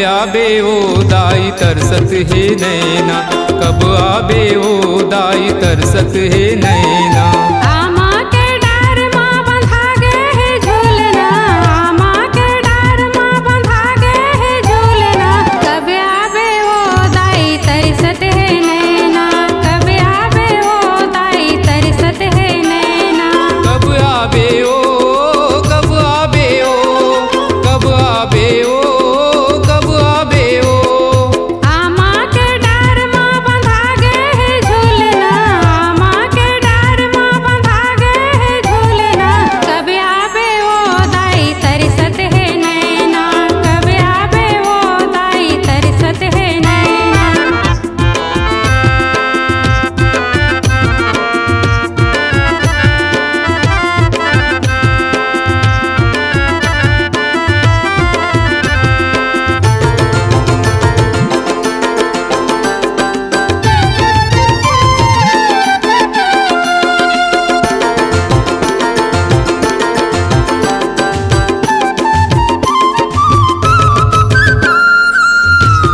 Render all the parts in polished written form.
आबे ओ दाई तरसत है नैना, कब आबे ओ दाई तरसत है नैना। आमा के डार माँ बंधा गे है झूलना, आमा के डार माँ बंधा गे है झूलना, कब आबे ओ दाई तरसत है नैना, कब आबे ओ दाई तरसत है नैना। कब आबे ओ, कब आबे ओ, कब आबे ओ, कब आबे ओ। आमा के डार माँ बंधा गे है झूलना, आमा के डार माँ बंधा गे है झूलना, कब आबे ओ दाई तरसत है नैना, कब आबे ओ दाई तरसत है नैना।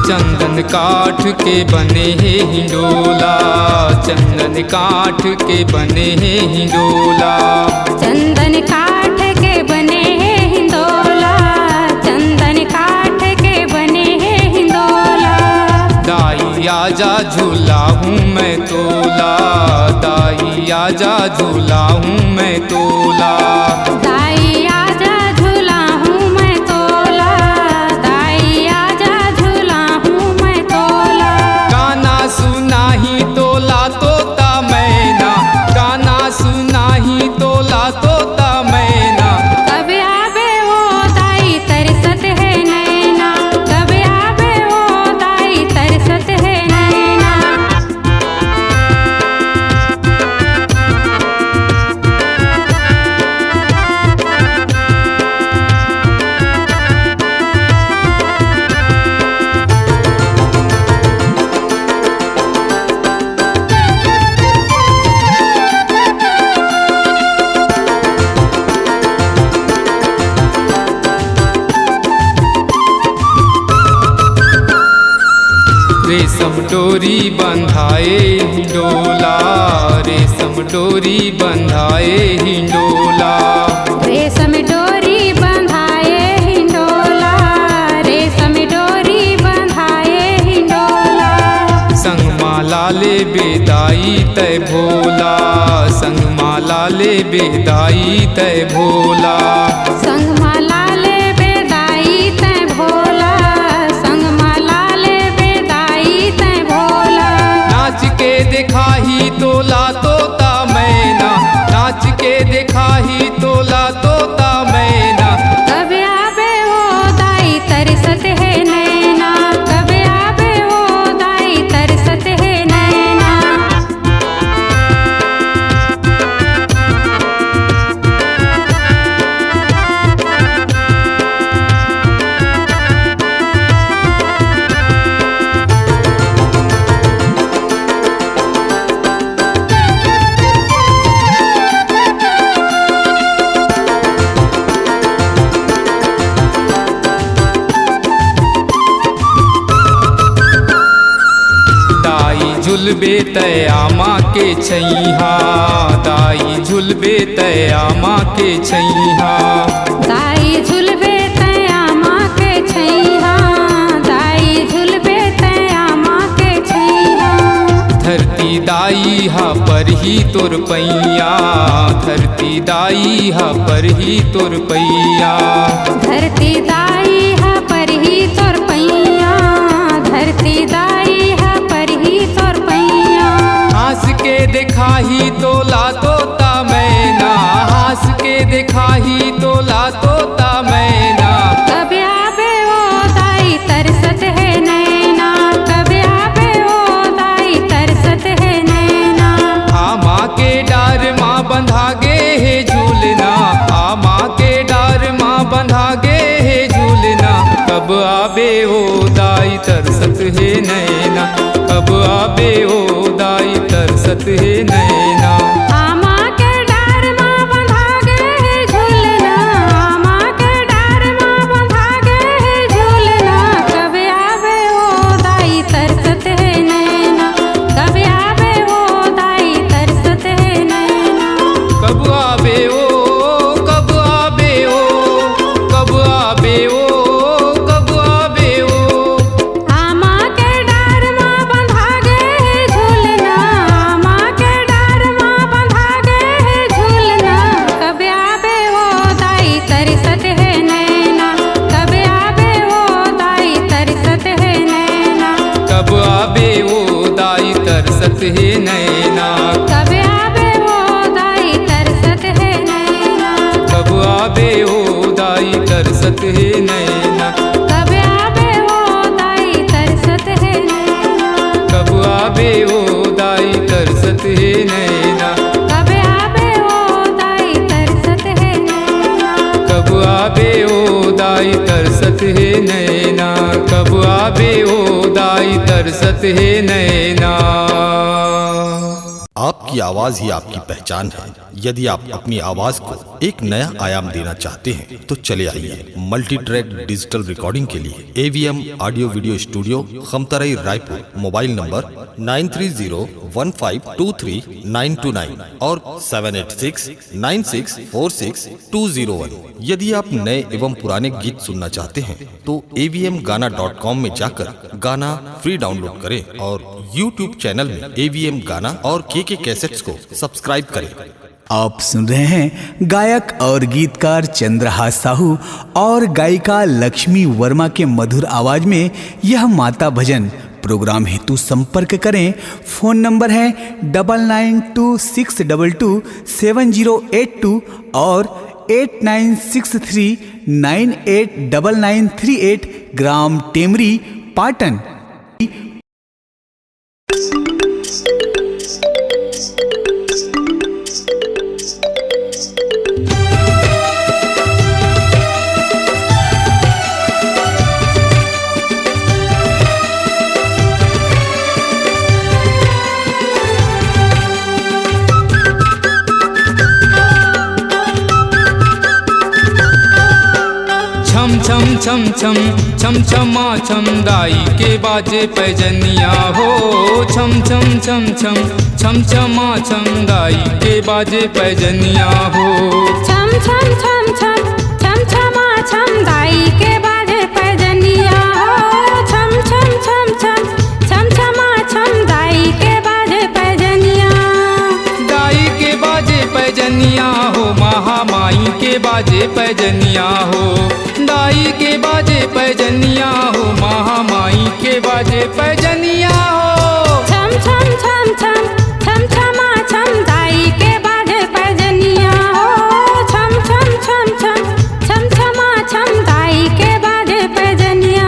चंदन काठ के बने हैं हिंडोला, चंदन काठ के बने हैं हिंडोला। चंदन काठ के बने हैं हिंडोला, चंदन काठ के बने हैं हिंडोला। दाई आजा झूला हूँ मैं तोला, दाई आजा झूला हूँ मैं तोला। दाई आजा झूला हूँ मैं तोला, दाई आजा झूला हूँ मैं तोला। गाना सुनाही तोला तोता मैना, गाना सुनाही तोला तोता मैना। कब आबे ओ दाई तरसत है नैना, कब आबे ओ दाई तरसत है नैना। रेशम डोरी बंधाए हिंडोला, रेशम डोरी बंधाए हिंडोला। रेशम डोरी बंधाए हिंडोला, रेशम डोरी बंधाए हिंडोला। संग माला ले बेदाई तय भोला, संग माला ले बेदाई तय भोला। संग माला ले बेदाई तय भोला, संग माला ले बेदाई तय भोला। नाच के दिखाही तोला तोता मैना, नाच के दिखाही तोला तोता मैना। कब आबे ओ दाई तरसत है नैना, कब आबे ओ दाई तरसत है नैना। झुलबे तय आमा के छैहा, दाई झुलबे तय आमा के छैहा। दाई झुलबे तय आमा के छैहा, दाई झुलबे तय आमा के छैहा। धरती दाई हा पर ही तोर पैया, धरती दाई हा पर ही तोर पैया। धरती दाई हा पर ही तोर पैया, धरती दाई हा पर ही तोर पैया। हंस के दिखाही तोला तोता मैना, हंस के दिखाही तोला तोता मैना। कब आबे ओ दाई तरसत है नैना, कब आबे ओ दाई तरसत है नैना। आमा के डार माँ बंधा गे है झूलना, आमा के डार माँ बंधा गे है झूलना। कब आबे ओ दाई तरसत है नैना, कब आबे ओ दाई तरसत है नैना। आमा के डार माँ बंधा गे है झूलना, आमा के डार माँ बंधा गे है झूलना। कब तरसत है नैना। कब आबे वो दाई तरसत है नैना। कब आबे ओ दाई तरसत है नैना। कब आबे वो दाई तरसत है नैना। कब आबे ओ दाई तरसत है नैना। कब आबे वो दाई तरसत है नैना। कब आबे ओ दाई तरसत है नैना। कब आबे ओ दाई तरसत है नैना। आपकी आवाज ही आपकी पहचान है। यदि आप अपनी आवाज को एक नया आयाम देना चाहते हैं तो चले आइए मल्टी ट्रैक डिजिटल रिकॉर्डिंग के लिए AVM audio video studio Khamtarai Raipur. Mobile number 9301523929 और 7869646201। यदि आप नए एवं पुराने गीत सुनना चाहते हैं तो avmgana.com में जाकर गाना फ्री डाउनलोड करें और YouTube चैनल में AVM गाना और KK कैसेट्स को सब्सक्राइब करें। आप सुन रहे हैं गायक और गीतकार चंद्रहास साहू और गायिका लक्ष्मी वर्मा के मधुर आवाज में यह माता भजन। प्रोग्राम हेतु संपर्क करें। फोन नंबर है 9926227082 और 8963989938 ग्राम टेमरी पाटन। छम छम छम छम छमा छम दाई के बाजे पैजनिया हो। छम छम छम छम छम छमा छम दाई के बाजे पैजनिया हो। छम छम छम छम छम छमा छम दाई के बाजे पैजनिया हो। छम छम छम छम छम छमा छम दाई के बाजे पैजनिया। दाई के बाजे पैजनिया हो। महामाई के बाजे पैजनिया हो। दाई के बाजे पैजनिया हो। महामाई के बाजे पैजनिया हो। छम छम छम छम छम छमा छम दाई के बाजे पैजनिया हो। छम छम छम छम छम छमा छम दाई के बाजे पैजनिया।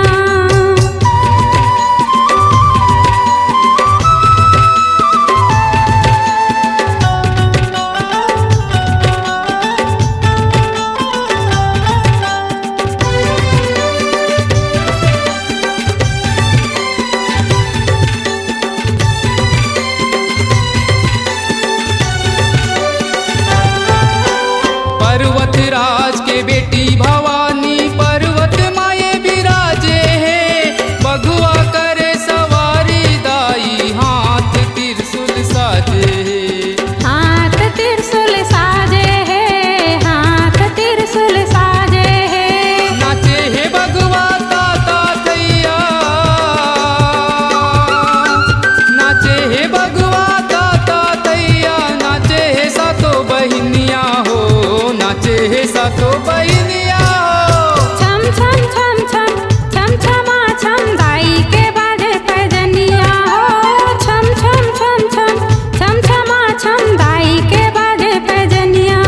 पर्वतराज के बेटी भवानी पर्वत माये विराजे है। बगुआ करे सवारी दाई हाथ त्रिशूल साजे है। हाथ त्रिशूल साजे है। हाथ त्रिशूल साजे है। नाचे है बगुआ ताता थैया। नाचे है बगुआ ताता थैया। नाचे है सातो बहिनिया हो। नाचे है सातो बहिनिया हो। छम छम छम छम छम छमा छम दाई के बाजे पैजनिया हो। छम छम छम छम छम छमा छम दाई के बाजे पैजनिया।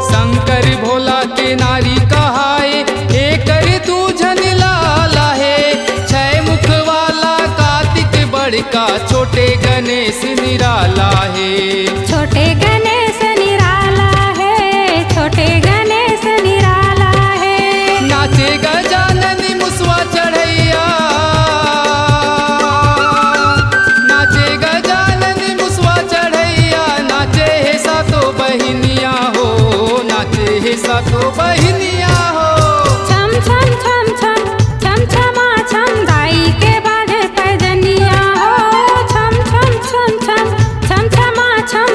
शंकर भोला के नारी कहाए एकर दूझन लाला है। छह मुख वाला कार्तिक बड़का छोटे गणेश निराला है। छोटे गणेश निराला है। छोटे गणेश निराला है। नाचे गजानन मुसवा चढ़ैया। नाचे गजानन मुसवा चढ़ैया। नाचे है सातो बहिनिया हो। नाचे है सातो बहिनिया हो। छम छम छम छम छम छमा छम दाई के बाजे पैजनिया हो। छम छम छम छम छम छमा छम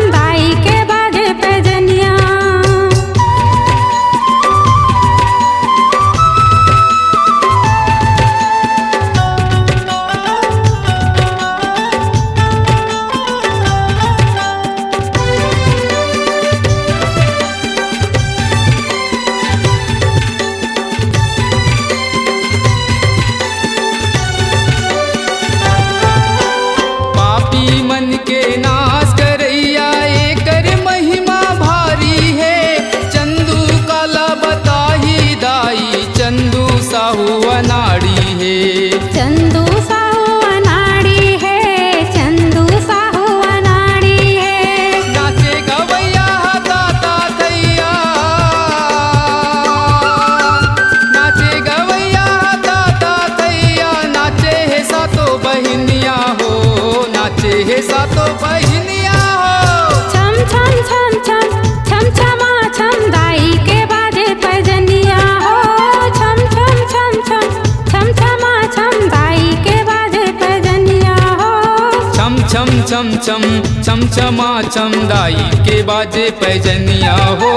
छम छम छम छमा छम दाई के बाजे पैजनिया हो।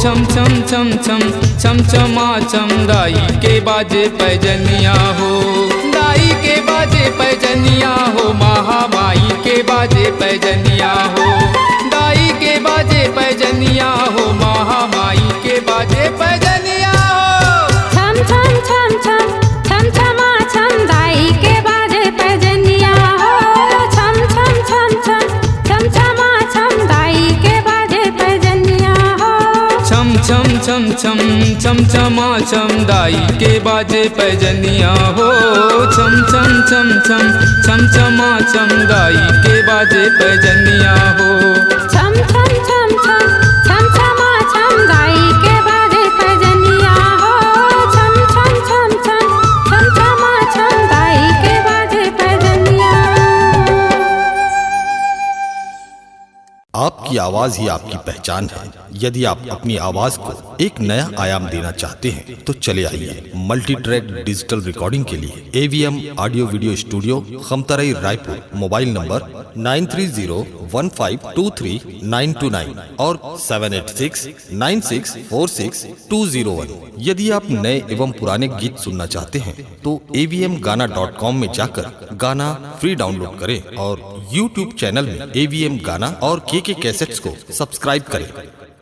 छम छम छम छम छम छमा छम दाई के बाजे पैजनिया हो। दाई के बाजे पैजनिया हो, महामाई के बाजे पैजनिया हो। दाई के बाजे पैजनिया हो, महामाई के बाजे पैजनिया हो। छम छम छम छम छम छमा छम दाई के बाजे पैजनिया हो। छम छम छम छम छम छमा छम दाई के बाजे पैजनिया हो। छम छम छम छम छम छमा छम दाई के बाजे पैजनिया हो। छम छम छम छम छम छमा छम दाई के बाजे पैजनिया हो। छम छम छम छम छम छमा छम दाई के बाजे पैजनिया हो। छम छम छम छम छम छमा छम दाई के बाजे पैजनिया। आपकी आवाज ही आपकी पहचान है। यदि आप अपनी आवाज को एक नया आयाम देना चाहते हैं तो चले आइए मल्टी ट्रैक डिजिटल रिकॉर्डिंग के लिए AVM audio video studio Khamtarai Raipur. Mobile number 9301523929 और 7869646201। यदि आप नए एवं पुराने गीत सुनना चाहते हैं तो avmgana.com में जाकर गाना फ्री डाउनलोड करें और YouTube चैनल में AVM गाना और KK कैसेट्स को सब्सक्राइब करें।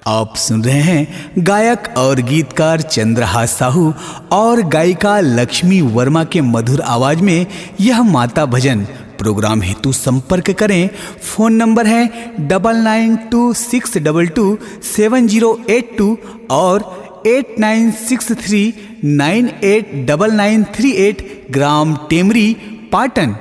आप सुन रहे हैं गायक और गीतकार चंद्रहास साहू और गायिका लक्ष्मी वर्मा के मधुर आवाज में यह माता भजन। प्रोग्राम हेतु संपर्क करें। फोन नंबर है 9926227082 और 8963989938 ग्राम टेमरी पाटन।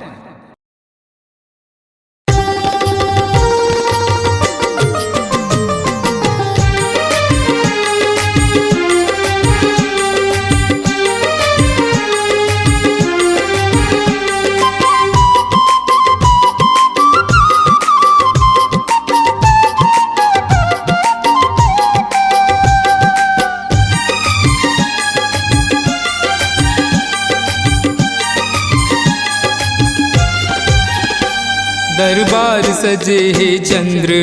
दरबार सजे है चंद्र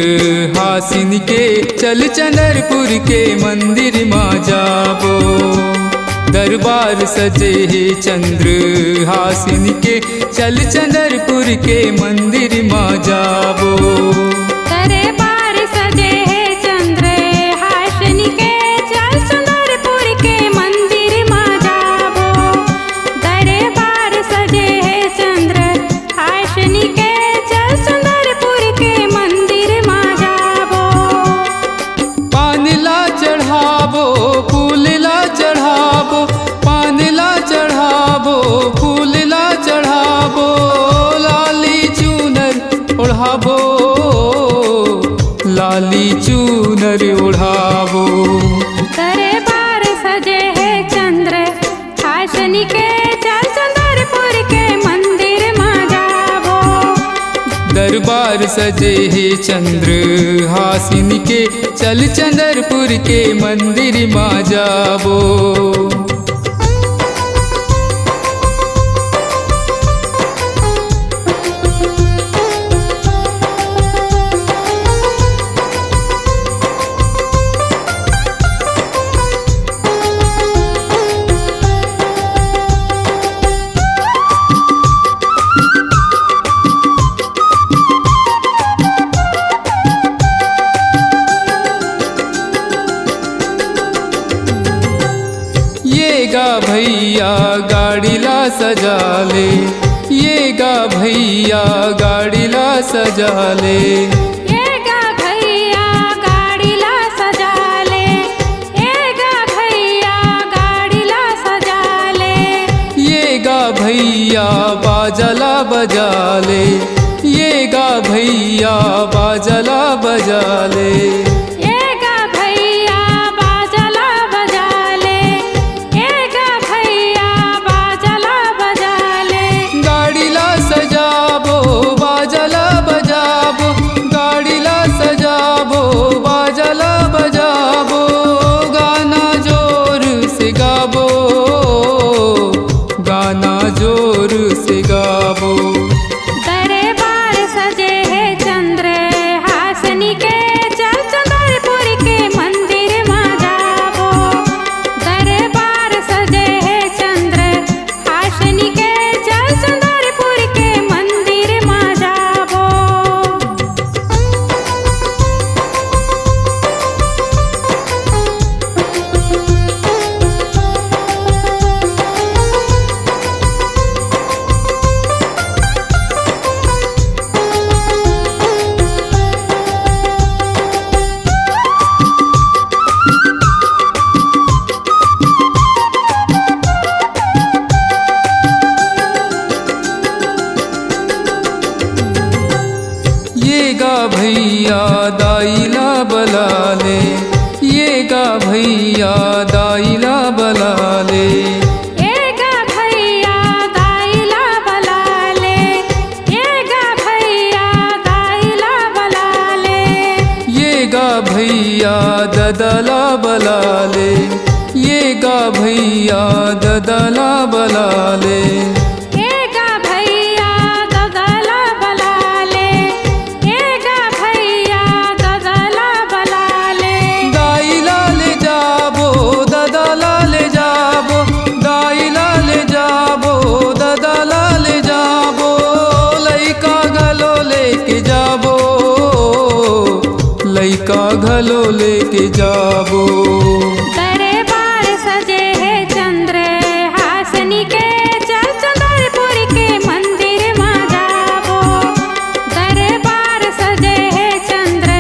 हासिन के, चल चंद्रपुर के मंदिर माँ जाबो। दरबार सजे है चंद्र हासिन के, चल चंद्रपुर के मंदिर माँ जाबो। दरबार सजे है चंद्र हासिन के, चल चंद्रपुर के मंदिर माँ जाबो। दरबार सजे है चंद्र हासिन के, चंद्रपुर के मंदिर माँ जाबो। पान ला चढ़ाबो फूल ला चढ़ाबो, पान ला चढ़ाबो फूल ला चढ़ाबो। लाली चूनर ओढ़ाबो, लाली चूनर ओढ़ाबो। दरबार सजे है चंद्र हासिन के, चल चंद्रपुर के मंदिर माँ जाबो। दरबार सजे है चंद्र हासिन के, चल चंद्रपुर के मंदिर माँ जाबो। भैया गाड़ी ला सजा ले, ये गा भैया गाड़ी ला सजा ले। ये गा भैया गाड़ी ला सजा ले, ये गा भैया गाड़ी ला सजा ले। ये गा भैया बाजला बजा ले, ये गा भैया बाजला बजा ले। दरबार सजे है बलाले, ये गा भैया दाइला बलाले। ये गा भैया दाइला बलाले, ये गा भैया दाइला बलाले। ये गा भैया ददला बलाले, ये गा भैया ददला बलाले। ये गा भैया ददला बलाले, ये गा भैया ददला बलाले। दाइला ले जाबो ददला ले जाबो, दाइला ले जाबो ददला ले जाबो। लइका घलो लेके जाबो, लइका घलो लेके जाबो। दरबार सजे है चंद्र हासनी के, चल चंद्रपुर के मंदिर में जाबो। दरबार सजे है चंद्र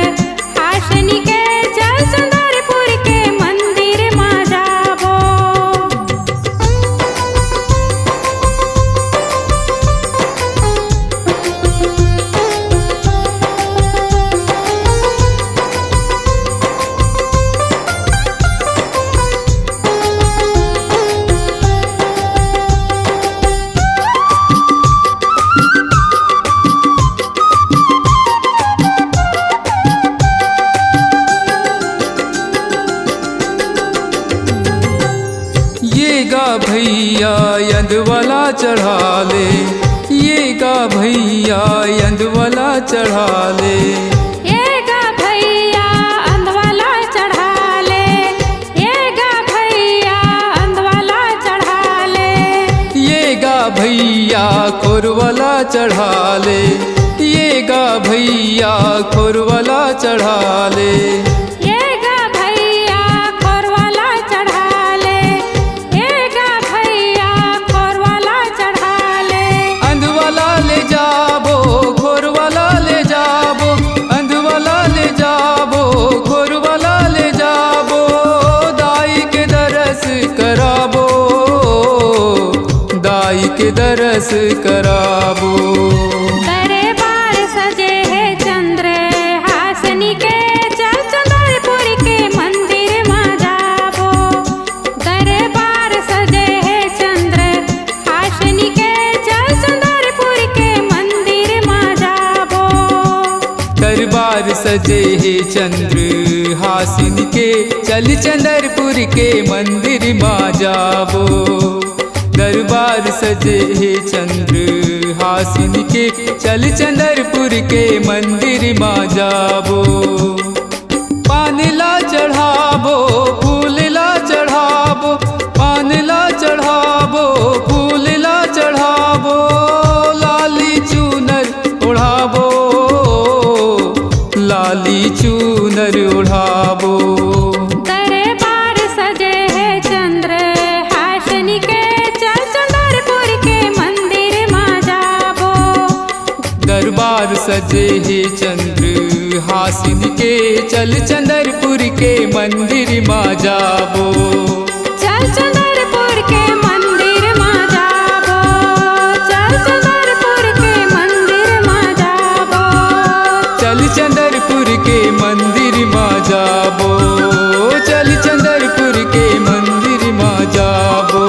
हासनी के, चल चंद्रपुर के मंदिर में जाबो। ये गा भैया यंदवाला चढ़ा ले, ये गा भैया यंदवाला चढ़ा ले। ये गा भैया अंधवाला चढ़ा ले, ये गा भैया अंधवाला चढ़ा ले। ये गा भैया खोरवाला चढ़ा ले, ये गा भैया खोरवाला चढ़ा ले। ये गा भैया खोरवाला चढ़ा ले, ये गा भैया खोरवाला चढ़ा ले। अंधवाला ले जाबो खोरवाला ले जाबो, अंधवाला ले जाबो खोरवाला ले जाबो। दाई के दरस कराबो, दाई के दरस कराबो। दरबार सजे है चंद्र हासनी के, चल चंद्रपुर के मंदिर में जाबो। दरबार सजे है चंद्र हासनी के, चल चंद्रपुर के मंदिर में जाबो। दरबार सजे है चंद्र हासिन के, चल चंद्रपुर के मंदिर मा जाबो। दरबार सजे है चंद्र हासिन के, चल चंद्रपुर के मंदिर मा जाबो। पानला चढ़ाबो फूलला चढ़ाबो, पानला चढ़ाबो फूलला चढ़ाबो। लाली चूनर ओढ़ाबो, लाली चूनर ओढ़ाबो। दरबार सजे है चंद्र हासनी के, चल चंद्रपुर के मंदिर में जाबो। दरबार सजे है चंद्र हासिन के, चल चंद्रपुर के मंदिर मा जाबो। चल चंद्रपुर के मंदिर में जाबो, चल चंद्रपुर के मंदिर में जाबो। चल चंद्रपुर के मंदिर मा जाबो, चल चंद्रपुर के मंदिर मा जाबो।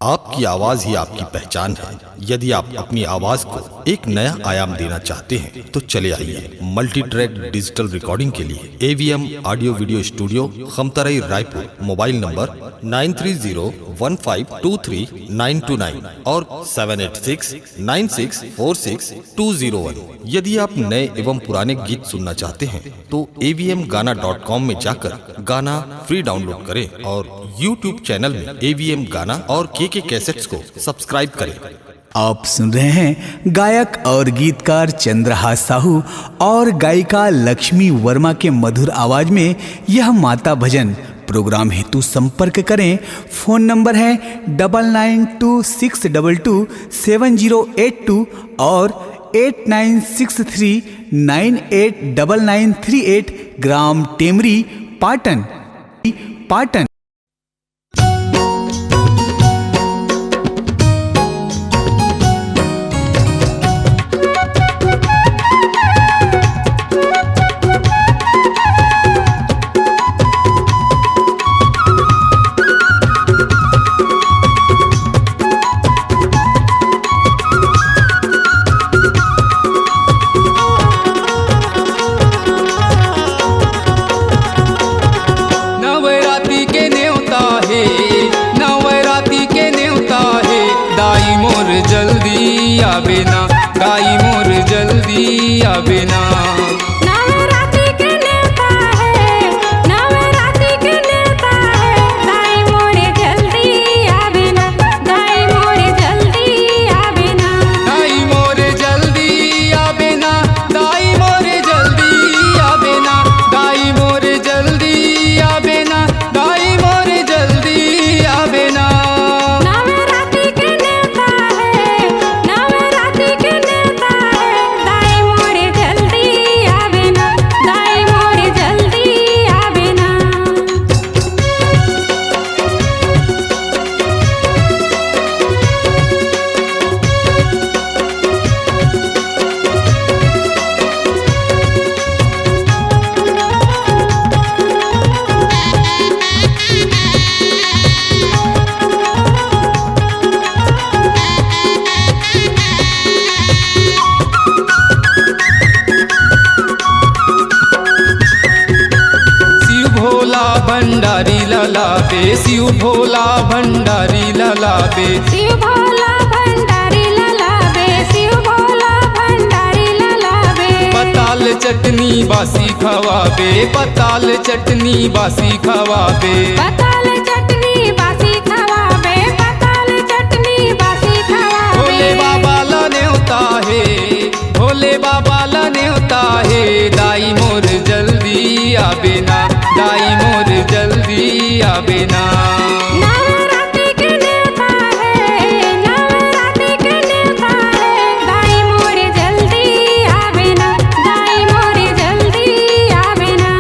आपकी आवाज ही आपकी पहचान है। यदि आप अपनी आवाज को एक नया आयाम देना चाहते हैं तो चले आइए मल्टी ट्रैक डिजिटल रिकॉर्डिंग के लिए AVM audio video studio Khamtarai Raipur. Mobile number 9301523929 और 7869646201। यदि आप नए एवं पुराने गीत सुनना चाहते हैं तो avmgana.com में जाकर गाना फ्री डाउनलोड करें और YouTube चैनल में AVM गाना और KK कैसेट्स को सब्सक्राइब करें। आप सुन रहे हैं गायक और गीतकार चंद्रहास साहू और गायिका लक्ष्मी वर्मा के मधुर आवाज में यह माता भजन। प्रोग्राम हेतु संपर्क करें। फोन नंबर है 9926227082 और 8963989938। ग्राम टेमरी, पाटन। आवे ना। नवरात्रि के नेता है, नवरात्रि के नेता है, दाई मोरे जल्दी आवे ना, दाई मोरे जल्दी आवे ना। दाई मोरे जल्दी आवे ना, दाई मोरे जल्दी आवे ना, दाई मोरे जल्दी आवे ना, दाई मोरे जल्दी आवे ना। नवरात्रि के नेता है, नवरात्रि के नेता है, दाई मोरे जल्दी आवे ना, दाई मोरे जल्दी आवे ना। शिव भोला भंडारी ललाबे, शिव भोला भंडारी ललाबे, शिव भोला भंडारी ललाबे, शिव भोला भंडारी ललाबे। पताल चटनी बासी खवाबे, पताल चटनी बासी खवाबे। पताल चटनी बासी खवाबे, पताल चटनी बासी खवाबे। भोले बाबा ला न्योता है, भोले बाबा ला न्योता है, दाई मोर जल्दी आवे ना, दाई मोर जल्दी आवे ना। नवरात्रि के नेता है, नवरात्रि के नेता है, दाई मोरे जल्दी आवे ना, दाई मोरे जल्दी आवे ना।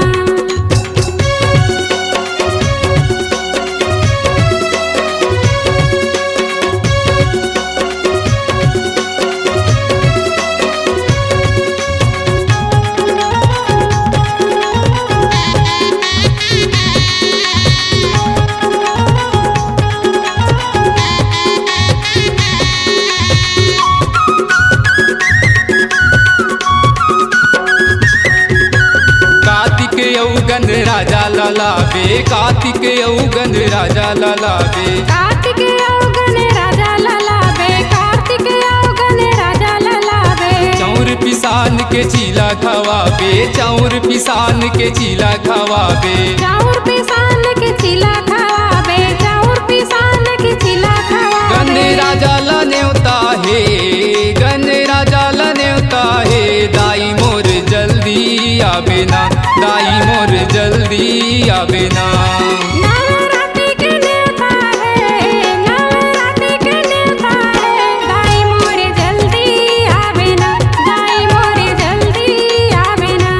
कार्तिक औगन राजा ललाबे, कार्तिक औगन राजा ललाबे। कार्तिक औगन राजा ललाबे, कार्तिक औगन राजा ललाबे। चाउर पिसान के चीला खवाबे, चाउर पिसान के चीला खवाबे। चाउर पिसान के चिला खवाबे, चाउर पिसान के चिला खवाबे। गन राजा ला न्योता है, गन राजा ला न्योता है, दाई मोर जल्दी आवे ना, दाई मोर जल्दी आवे ना। नवरात्रि के नेता है, नवरात्रि के नेता है, दाई मोरे जल्दी आवे ना, दाई मोरे जल्दी आवे ना।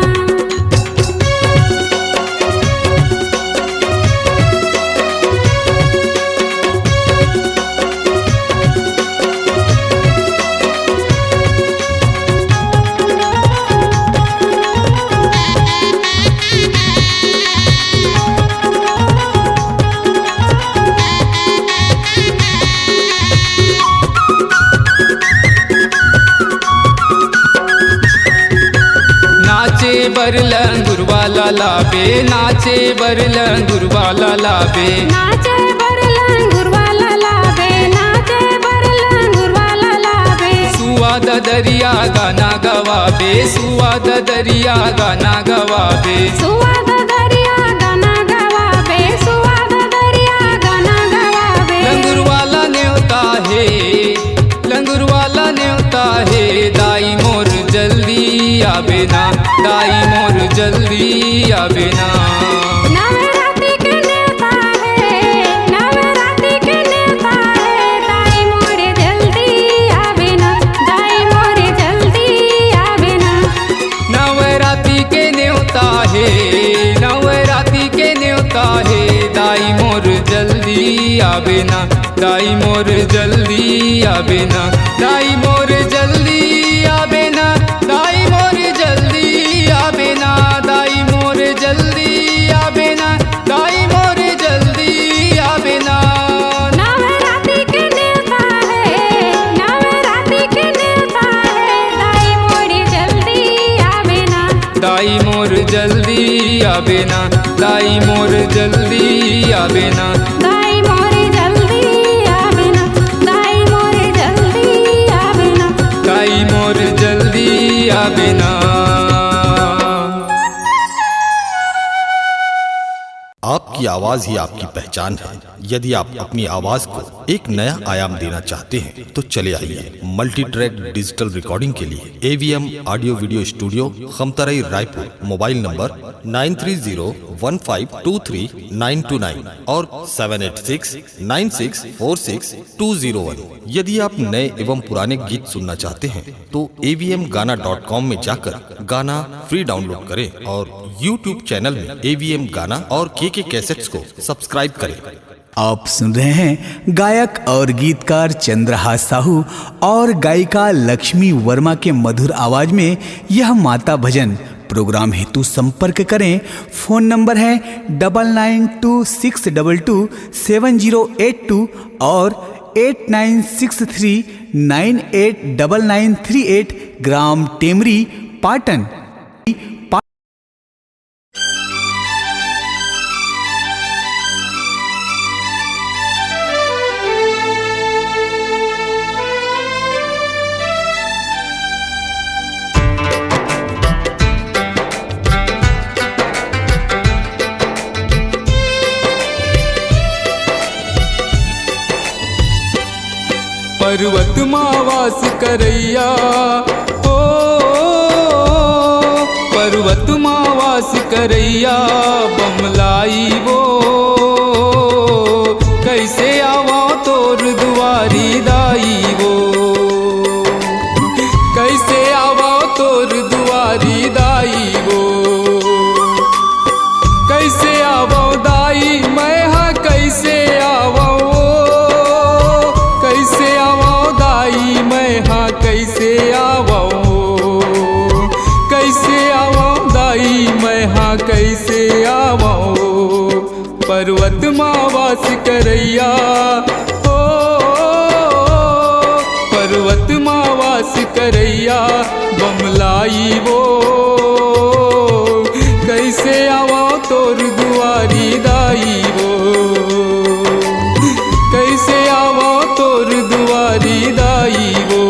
नाचे बर लंगुरवा लाबे, नाचे बर लंगुरवा लाबे। नाचे बर लंगुरवा ललाबे, नाचे बर लंगुरवा ललाबे। सुवाद दरिया गाना गवाबे, सुवाद दरिया गाना गवाबे। सुवाद दरिया गाना गवाबे, सुवाद दरिया गाना गवाबे। लंगुरवाला न्योता है, लंगुरवाला न्योता है, दाई मोर जल्दी आवे ना, दाई मोर जल्दी आवे ना। नवरात्रि के नेता है, नवरात्रि के नेता है, दाई मोरे जल्दी आवे ना, दाई मोरे जल्दी आवे ना। नवरात्रि के न्योता है, नवरात्रि के न्योता है, दाई मोर जल्दी आवे ना, दाई मोर जल्दी आवे ना, दाई मोर जल्दी आवे ना, दाई मोर जल्दी आवे ना, दाई मोर जल्दी आवे ना, दाई मोर जल्दी आवे ना। नवरात्रि के नेता है, नवरात्रि के नेता है, दाई मोरे जल्दी आवे ना, दाई मोर जल्दी आवे ना, दाई मोर जल्दी आवे ना। दाई मोरे जल्दी आवे ना, दाई मोरे जल्दी आवे ना। दाई मोर जल्दी आवे ना। आपकी आवाज ही आपकी पहचान है। यदि आप अपनी आवाज को एक नया आयाम देना चाहते हैं तो चले आइए मल्टी ट्रैक डिजिटल रिकॉर्डिंग के लिए AVM audio video studio Khamtarai Raipur. Mobile number 9301523929 और 7869646201। यदि आप नए एवं पुराने गीत सुनना चाहते हैं तो avmgana.com में जाकर गाना फ्री डाउनलोड करें और YouTube चैनल में AVM गाना और के कैसेट्स को सब्सक्राइब करें। आप सुन रहे हैं गायक और गीतकार चंद्रहास साहू और गायिका लक्ष्मी वर्मा के मधुर आवाज में यह माता भजन। प्रोग्राम हेतु संपर्क करें। फोन नंबर है 9926227082 और 8963989938 ग्राम टेमरी पाटन। पर्वत मावास करैया हो, पर्वत मावास करैया बमलाई वो, कैसे आवा तोर दुआरी दाई वो, कैसे आवा तोर दुआरी दाई वो, कैसे आवा दाई मैं हाँ कैसे आवा, कैसे आवो, कैसे आवो दाई मैं हाँ कैसे आवो। पर्वत मावास करैया हो, पर्वत मावास करैया बमलाई वो, कैसे आवो तोर दुआरी दाई वो, कैसे आवो तोर दुआरी दाई वो।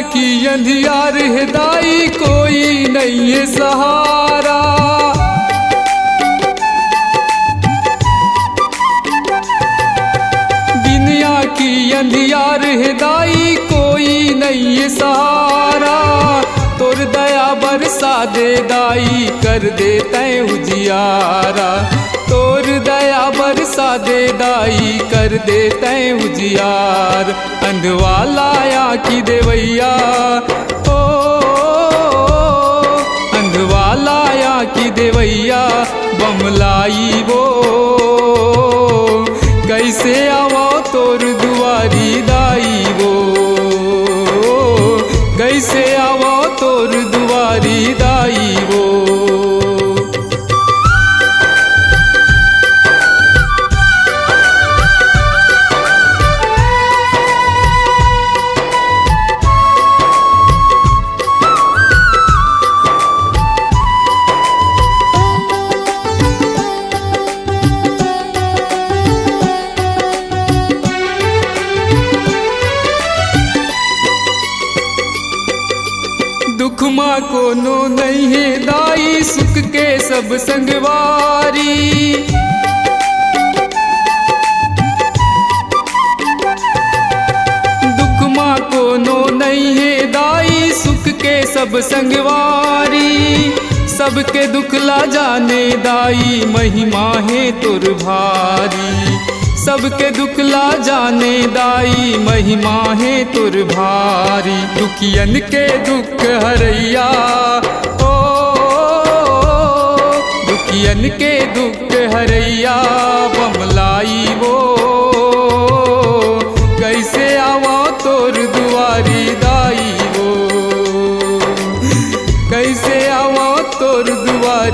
की अंधियार है दाई कोई नहीं है सहारा, दुनिया की अंधियार है दाई कोई नहीं है सहारा, तोर दया बरसा दे दाई कर दे तै उजियारा, तोर दया बरसा दे दाई कर दे तै उजियार। अंधवालाया की देवैया ओ, अंधवालाया की देवैया बमलाई वो, कैसे आवो तोर दुआरी दाई वो, कैसे आवो तोर दुआरी दाई वो। दुख माँ कोनो नहीं है दाई सुख के सब संगवारी, दुख माँ कोनो नहीं है दाई सुख के सब संगवारी, सबके दुख ला जाने दाई महिमा है तुर भारी, सबके दुख ला जाने दाई महिमा है तुर भारी। दुखियन के दुख हरैया ओ, दुखियन के दुख हरैया बमलाई वो, कैसे आवो तोर दुआरी दाई वो, कैसे आवो तोर दुआरी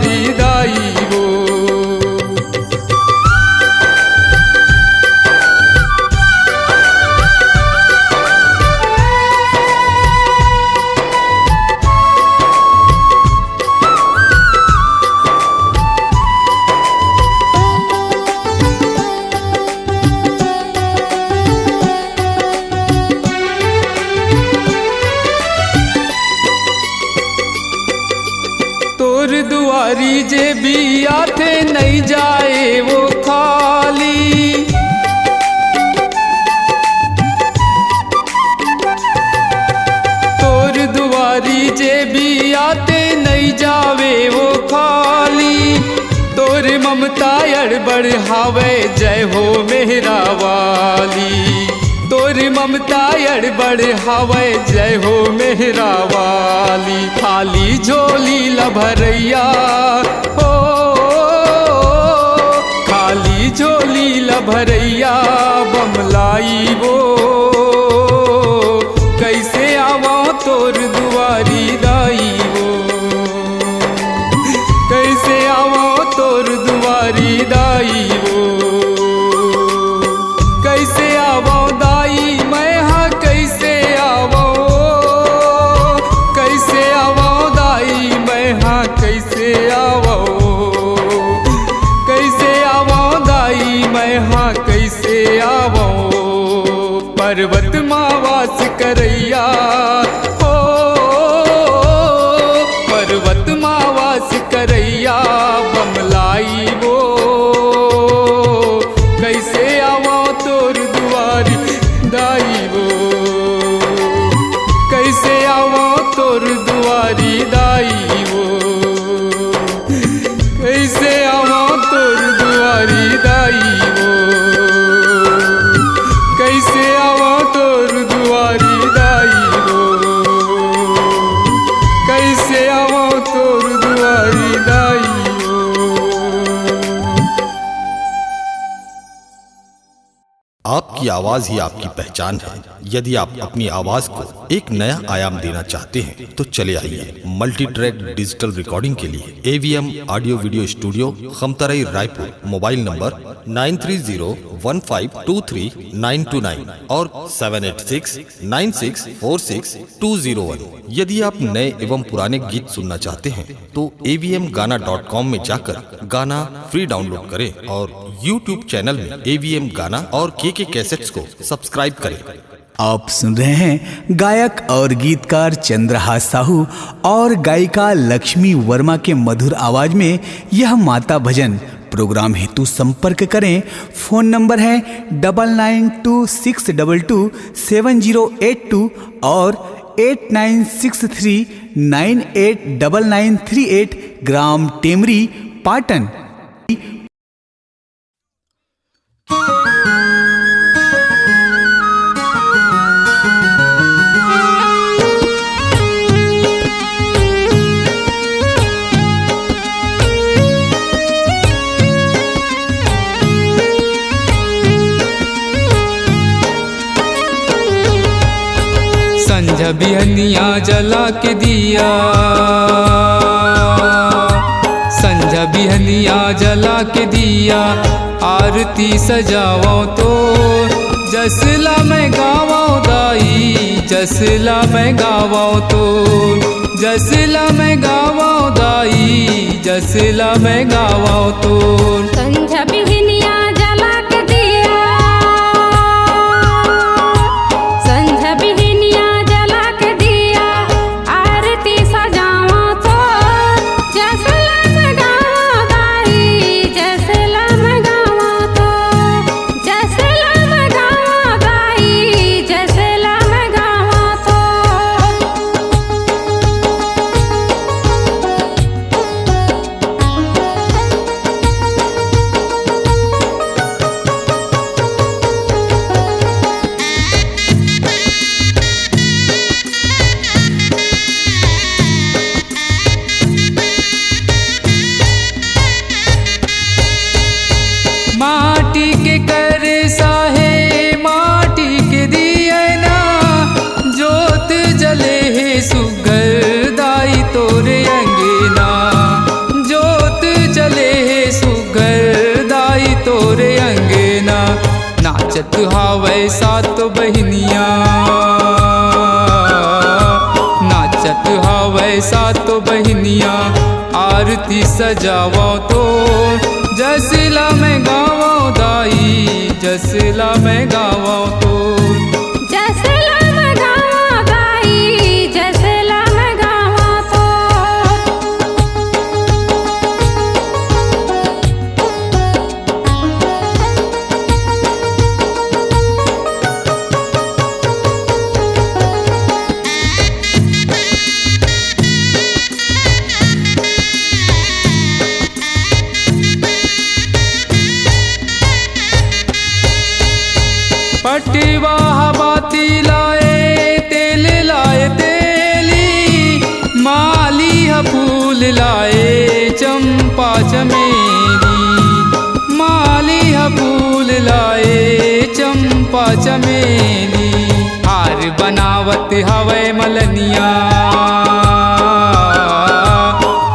दुआरी जे भी आते नहीं जाए वो खाली। तोर दुआरी जे भी आते नहीं जावे वो खाली। तोर ममता अड़बड़ हावे जय हो मेहरा वाली। तोर ममता अड़बड़ हावे जय हो मेहरा वाली। खाली झोली लभरैया हो, खाली झोली लभरैया बमलाई वो। कैसे आवो तोर दुआरी दाई वो, कैसे आवो तोर दुआरी दाई वो। कैसे आवो दाई मैं हाँ कैसे आवो, कैसे आवो दाई मैं हाँ कैसे आवो। कैसे आवो दाई मैं हाँ कैसे आवो। पर्वत माँ वास करैया हो, पर्वत माँ वास करैया बमलाई वो। कैसे आवो तोर दुआरी दाई वो, कैसे आवो तोर दुआरी दाई वो। कैसे आवो तोर दुआरी दाई वो, कैसे आवो तोर दुआरी दाई वो। कैसे आवो तोर दुआरी दाई वो। आपकी आवाज ही आपकी पहचान है। यदि आप अपनी आवाज को एक नया आयाम देना चाहते हैं तो चले आइए मल्टी ट्रैक डिजिटल रिकॉर्डिंग के लिए AVM audio video studio Khamtarai Raipur. Mobile number 9301523929 और 7869646201। यदि आप नए एवं पुराने गीत सुनना चाहते हैं तो avmgana.com में जाकर गाना फ्री डाउनलोड करें और YouTube चैनल में AVM गाना और KK कैसेट्स को सब्सक्राइब करें। आप सुन रहे हैं गायक और गीतकार चंद्रहास साहू और गायिका लक्ष्मी वर्मा के मधुर आवाज में यह माता भजन। प्रोग्राम हेतु संपर्क करें। फोन नंबर है 9926227082 और 8963989938 ग्राम टेमरी पाटन। संझा बिहनिया जला के दिया, संझा बिहनिया जला के दिया। आरती सजाओ तो जसला मैं गावो दाई, जसला मैं गावो तो जसला मैं गावो दाई, जसला मैं गावो तो। संझा बिहनिया जला के दिया, संझा बिहनिया जला के दिया। आरती सजाओ तो जसला मैं गावो दाई, जसला मैं गावो तो जसला मैं गावो दाई, जसला मैं गावो तो। माटी के कर साहे माटी के दिया ना, जोत जले है सुगर दाई तोरे अंगना। जोत जले है सुगर दाई तोरे अंगना। नाचत हावे सात बहनिया, नाचत हावे सात बहनिया। आरती सजावो तो जसला मैं गावो दाई, जसला मैं गावो तो जसला मैं गावो दाई, जसला मैं गावो तो। पटवा बाती लाए तेल लाए तेली, माली फूल लाए चंपा चमेली, माली फूल लाए चंपा चमेली। हार बनावत हवे मलनिया,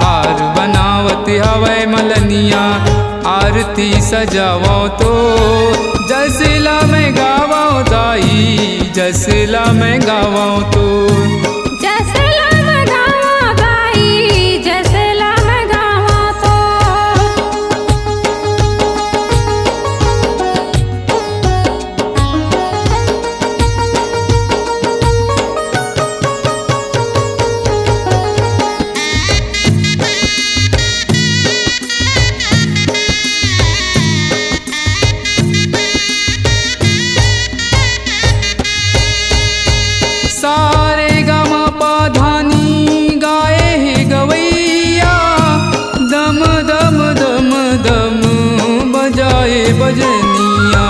हार बनावत हवे मलनिया, आरती सजावो तो जसला में गावो दाई, जसला में गावो तो जसला में गावो दाई, जसला में गावो तो। सारे गमा पाधानी गाए है गवैया, दम दम दम दम बजाए बजनिया,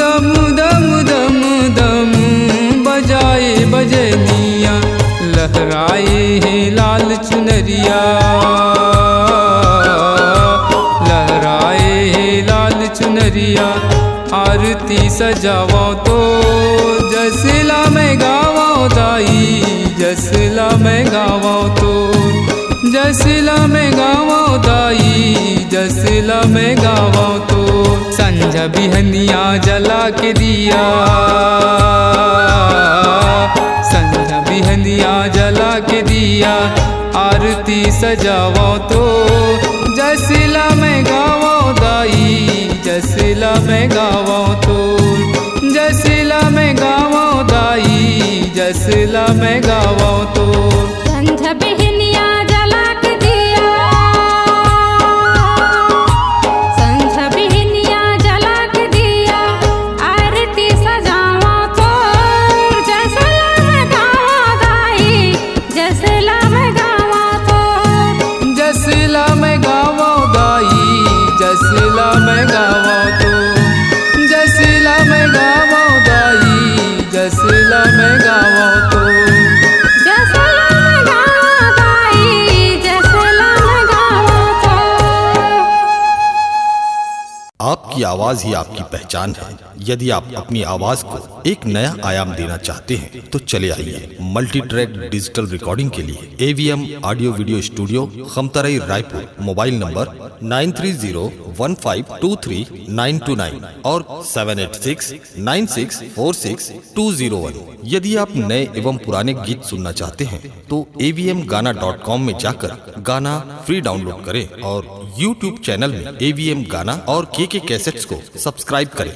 दम दम दम दम बजाए बजनिया। लहराए है लाल चुनरिया, लहराए है लाल चुनरिया, आरती सजावो तो जसला में गावो दाई, जसला में गावो तो जसला में गावो दाई, जसला में गावो तो। संझा बिहनिया जला के दिया, संझा बिहनिया जला के दिया, आरती सजावो तो जसला में गावो दाई, जसला में गावो तो जसला में गावो दाई, जसला में गावो तो। संझा बिहनिया जला के दिया, संझा बिहनिया जला के दिया, आरती सजावो तो जसला में गावो दाई, जसला में गावो तो जसला में गावो दाई, जसला में गावो तो जसला में गावो दाई, जसला में गावो तो जसला में गावो दाई, जसला में गावो तो। आपकी आवाज ही आपकी पहचान है। यदि आप अपनी आवाज को एक नया आयाम देना चाहते हैं तो चले आइए मल्टी ट्रैक डिजिटल रिकॉर्डिंग के लिए AVM audio video studio Khamtarai Raipur. Mobile number 9301523929 और 7869646201। यदि आप नए एवं पुराने गीत सुनना चाहते हैं तो avmgana.com में जाकर गाना फ्री डाउनलोड करें और YouTube चैनल में AVM गाना और KK कैसेट्स को सब्सक्राइब करें।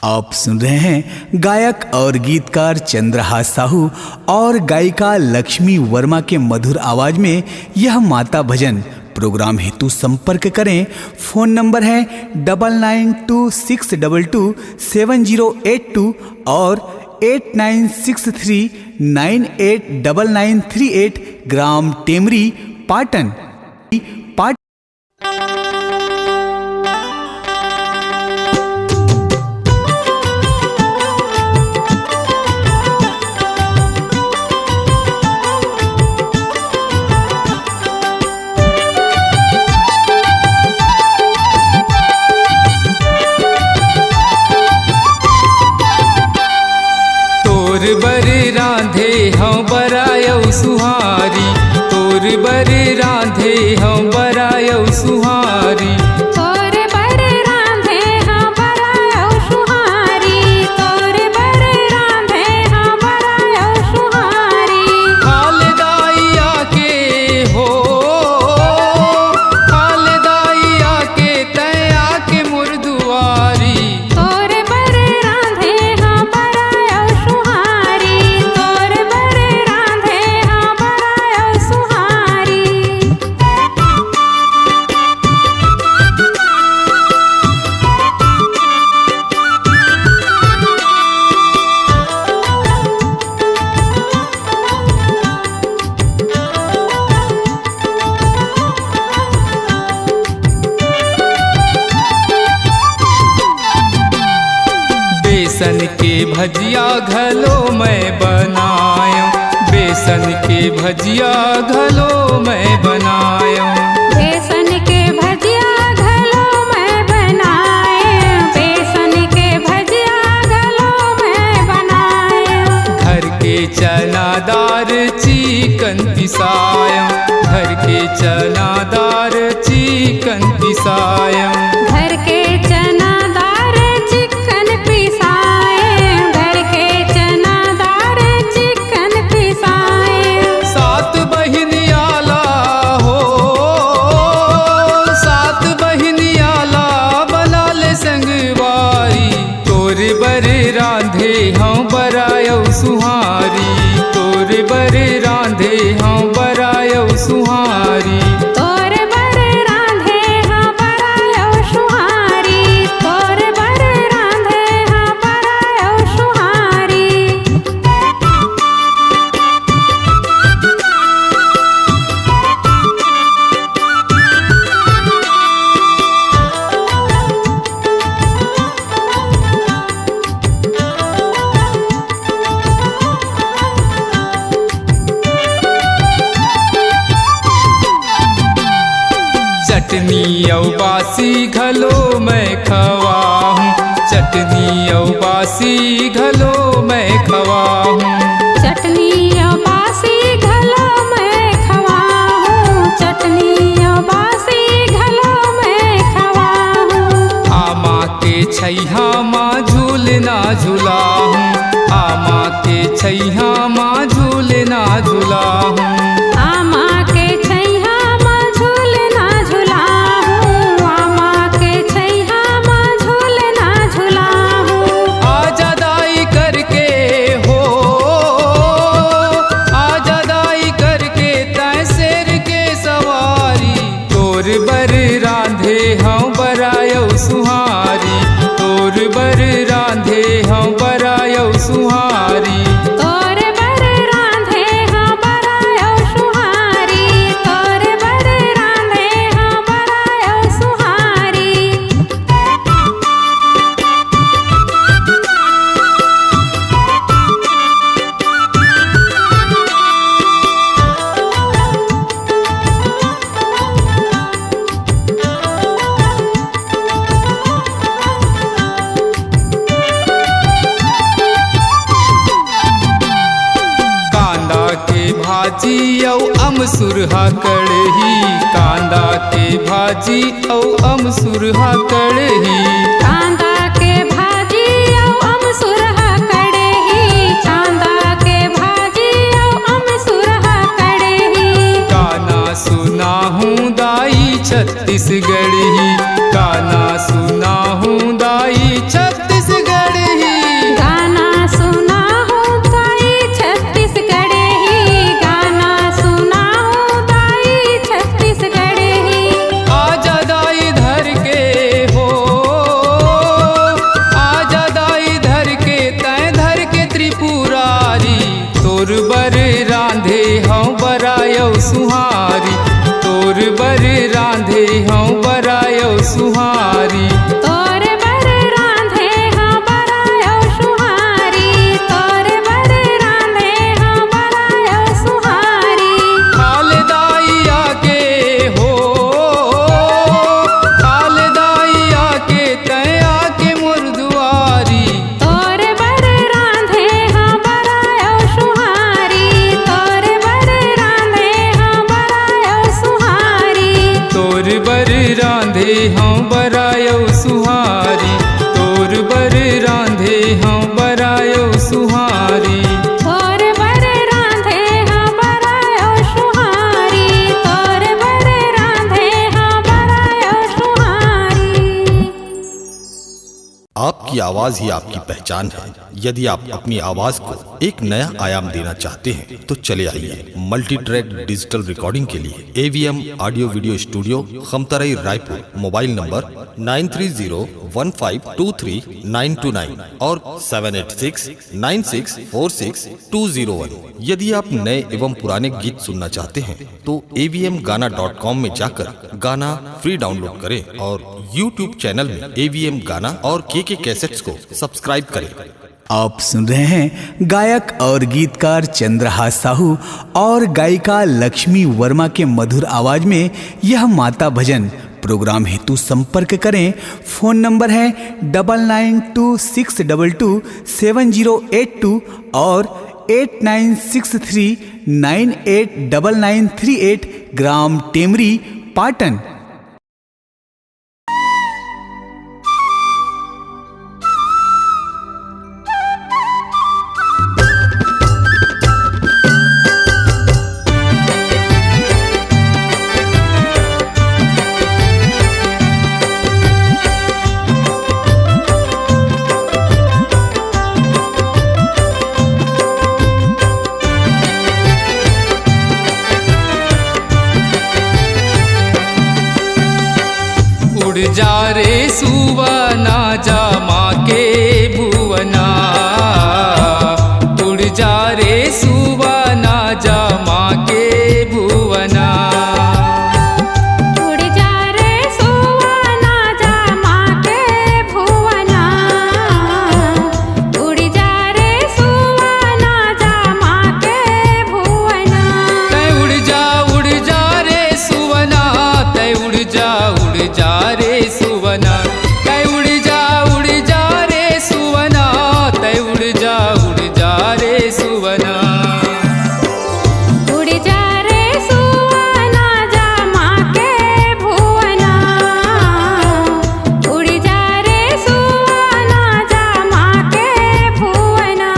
आप सुन रहे हैं गायक और गीतकार चंद्रहास साहू और गायिका लक्ष्मी वर्मा के मधुर आवाज में यह माता भजन। प्रोग्राम हेतु संपर्क करें। फोन नंबर है 9926227082 और 8963989938 ग्राम टेमरी पाटन। बर राधे हम बरायौ सुहारी, तोर बर राधे हम बरायौ सुहारी, तोर बर राधे हम बरायौ सुहारी, तोर बर राधे हम बरायौ सुहारी। हाल दाइया के हो, हाल दाइया के तया के मुर्दुआरी, तोर बर राधे हम बरायौ सुहारी, तोर बर राधे हम बरायौ सुहारी। बेसन के भजिया घलो मैं बनायो, बेसन के भजिया घलो मैं बनायो। बेसन के भजिया घलो मैं बनाए, बेसन के भजिया घलो मैं बनाए। घर के चनादार चिकन पिसायो, घर के चनादार चिकन पिसायो। घर के चनादार चिकन पिसाए, घर के चनादार चिकन पिसाए। सात बहिनियाला हो, सात बहिनियाला बलाल संगवारी, तोर बर रांधे हाँ बरायो सुहारी, तोर बर रांधे हाँ बरायो सुहारी। तोर बर रांधे हाँ बरायो सुहारी, तोर बर रांधे हाँ बरायो सुहारी। चटनी औ बासी घलो मैं खवाहूँ, चटनी औ बासी घलो मैं खवाहूँ। चटनी और बासी घलो मैं खवाहूँ, चटनी और बासी घलो मैं खवाहूँ। आमा के छैहा माँ झूलना झूलाहूँ, आमा के छैहा माँ झूलना झूलाहूँ। आमा के छैहा माँ झूलना झूलाहूँ, आमा के छैहा माँ झूलना झूलाहूँ। आजा दाई करके हो, आजा दाई करके तै शेर के सवारी, तोर बर रांधे हाँ बरायो सुहारी, तोर बर रांधे हाँ बरायो सुहारी। तोर बर रांधे हाँ बरायो सुहारी, तोर बर रांधे हाँ बरायो सुहारी। कांदा के भाजी औ अमसुरहा कड़ही, कांदा के भाजी औ अमसुरहा कड़ही। कांदा के भाजी औ अमसुरहा कड़ही, कांदा के भाजी औ अमसुरहा कड़ही। गाना सुना हूँ दाई छत्तीसगढ़ ही, गाना सुना हूँ दाई छत्तीसगढ़ ही। गाना सुना हूँ दाई छत्तीसगढ़ ही, गाना सुना हूँ दाई छत्तीसगढ़ ही। आजा दाई धर के हो, आजा दाई धर के तैं धर के त्रिपुरारी, तोर बर रांधे हाँ बरायो सुहारी, तोर बर रांधे हाँ बरायो सुहारी। तोर बर रांधे हाँ बरायो सुहारी, तोर बर रांधे हाँ बरायो सुहारी। खाल दाई आके हो, खाल दाई आके तैं आके मोर दुआरी, तोर बर रांधे हाँ बरायो सुहारी, तोर बर रांधे हाँ बरायो सुहारी। तोर बर रांधे हाँ बरायो सुहारी, तोर बर रांधे हाँ बरायो सुहारी। तोर बर रांधे हाँ बरायो सुहारी, तोर बर रांधे हाँ बरायो सुहारी। आपकी आवाज ही आपकी पहचान है। यदि आप अपनी आवाज को एक नया आयाम देना चाहते हैं तो चले आइए मल्टी ट्रैक डिजिटल रिकॉर्डिंग के लिए AVM audio video studio Khamtarai Raipur. Mobile number 9301523929 और 7869646201। यदि आप नए एवं पुराने गीत सुनना चाहते हैं तो avmgana.com में जाकर गाना फ्री डाउनलोड करें और YouTube चैनल में AVM गाना और KK के कैसेट्स को सब्सक्राइब करें। आप सुन रहे हैं गायक और गीतकार चंद्रहास साहू और गायिका लक्ष्मी वर्मा के मधुर आवाज में यह माता भजन। प्रोग्राम हेतु संपर्क करें। फोन नंबर है 9926227082 और 8963989938 ग्राम टेमरी, पाटन। जा रे सुवना जा माँ के भुवना, उड़ जा रे सुवना जा माँ के भुवना। उड़ जा रे सुवना जा माँ के भुवना, उड़ जा रे सुवना जा माँ के भुवना। तै उड़ जा रे सुवना, तै उड़ जा रे सुवना, तै उड़ जा रे सुवना, तै उड़ जा रे सुवना। उड़ जा रे सुवना जा माँ के भुवना, उड़ जा रे सुवना जा माँ के भुवना।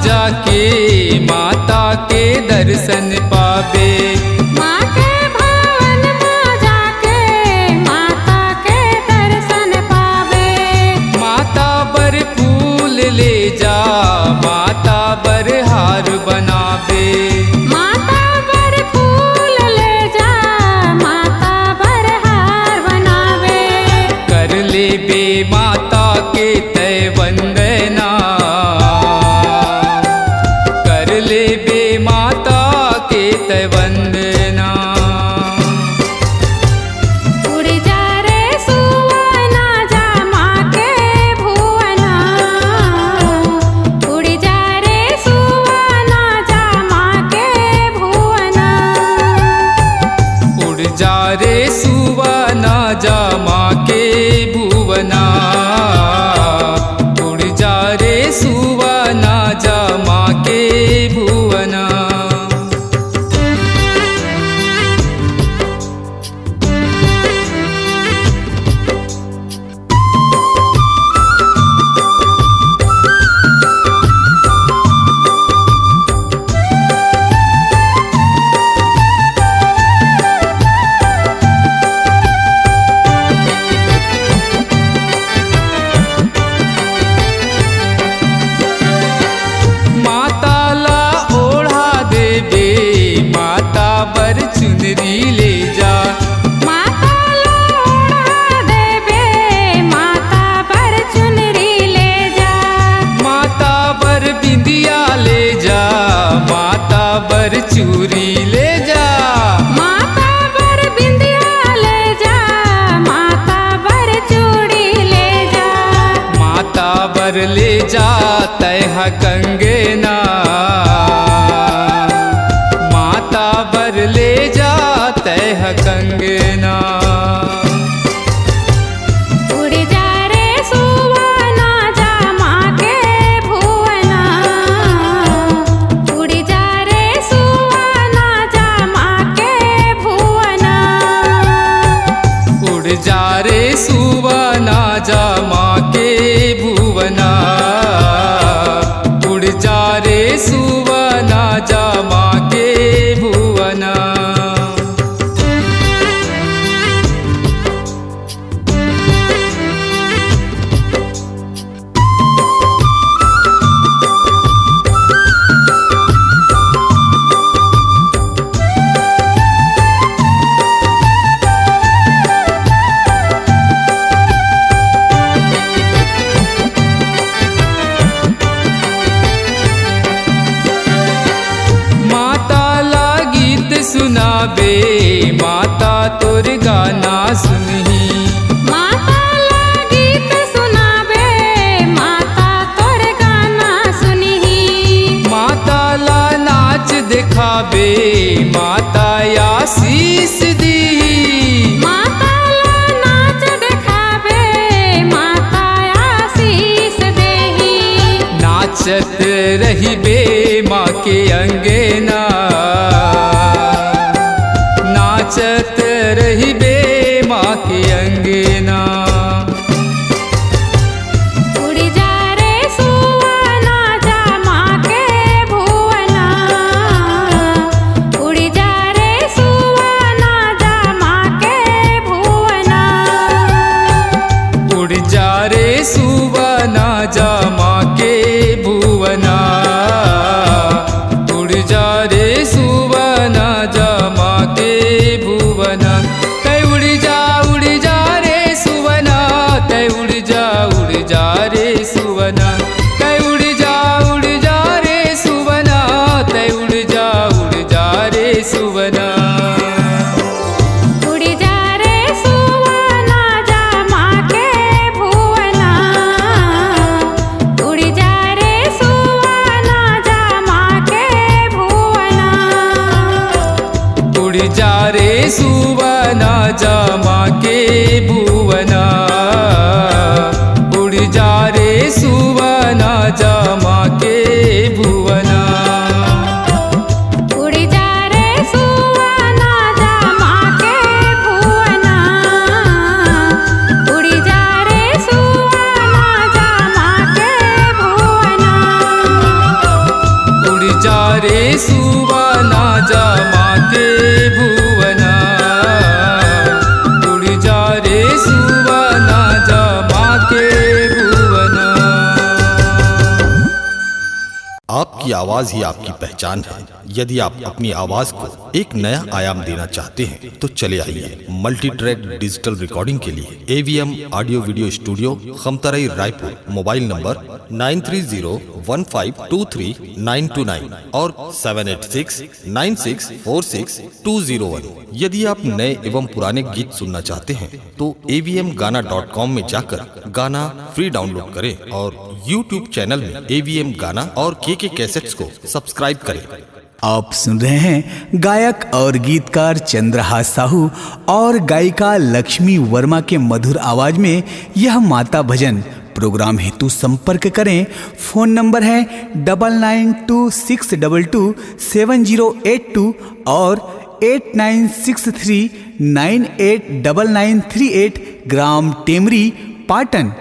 जाके माता के दर्शन पावे, माँ के भवन में जाके माता के दर्शन पावे। माता बर फूल ले जा, माता बर हार बनावे। माता बर फूल ले जा, माता बर हार बनावे। कर ले बे माता के तय वंदना, माता के तय वंदना। उड़ जा रे सुवना जा माँ के भुवना, उड़ जा रे सुवना जा माँ के भुवना। उड़ जा रे सुवना जा माँ के भुवना, उड़ जा रे सुवना जा माँ के भुवना। चुनरी ले जा, माता लोढ़ा देबे माता बर चुनरी ले जा। माता बर बिंदिया ले जा, माता बर चूरी ले जा। माता बर बिंदिया ले जा, माता बर चूड़ी ले जा। माता बर ले जा तह कंगना, माता बर ले जा तह कंगना। उड़ जा रे सुवना जा माँ के भुवना, उड़ जा रे सुवना जा माँ के भुवना। उड़ जा रे सुवना जा माँ के भुवना, उड़ जा रे आबे माता आशीष दी। माता ला नाच देखाबे माता आशीष देही। नाचत रहिबे माँ के अंगना, नाचत रहिबे माँ के अंगना। उड़ी जा रे सुवना जा माँ के भुवना। उड़ी जा रे सुवना जा माँ के भुवना। उड़ जा रे सुवना जा माँ के भुवना। उड़ जा रे सुवना जा माँ के भुवना। तै उड़ जा रे सुवना, तै उड़ जा रे सुवना। तै उड़ जा रे सुवना, तै उड़ जा रे सुवना। उड़ी जा रे सुवना जा माँ के भुवना। उड़ी जा रे सुवना जा माँ के भुवना। उड़ जा रे सुवना जा माँ के भुवना। उड़ जा रे सुवना जा माँ के भुवना। उड़ी जा रे सुवना जा माँ के भुवना। उड़ी जा रे सुवना जा माँ के भुवना। उड़ जा रे सुवना जा माँ के भुवना। उड़ जा रे सुवना जा माँ के भुवना। आपकी आवाज ही आपकी पहचान है। यदि आप अपनी आवाज को एक नया आयाम देना चाहते हैं तो चले आइए मल्टी ट्रैक डिजिटल रिकॉर्डिंग के लिए AVM audio video studio Khamtarai Raipur. Mobile number 9301523929 और 7869646201। यदि आप नए एवं पुराने गीत सुनना चाहते हैं तो avmgana.com में जाकर गाना फ्री डाउनलोड करें और YouTube चैनल में AVM गाना और KK कैसेट्स को सब्सक्राइब करें। आप सुन रहे हैं गायक और गीतकार चंद्रहास साहू और गायिका लक्ष्मी वर्मा के मधुर आवाज में यह माता भजन। प्रोग्राम हेतु संपर्क करें। फोन नंबर है 9926227082 और 8963989938। ग्राम टेमरी, पाटन।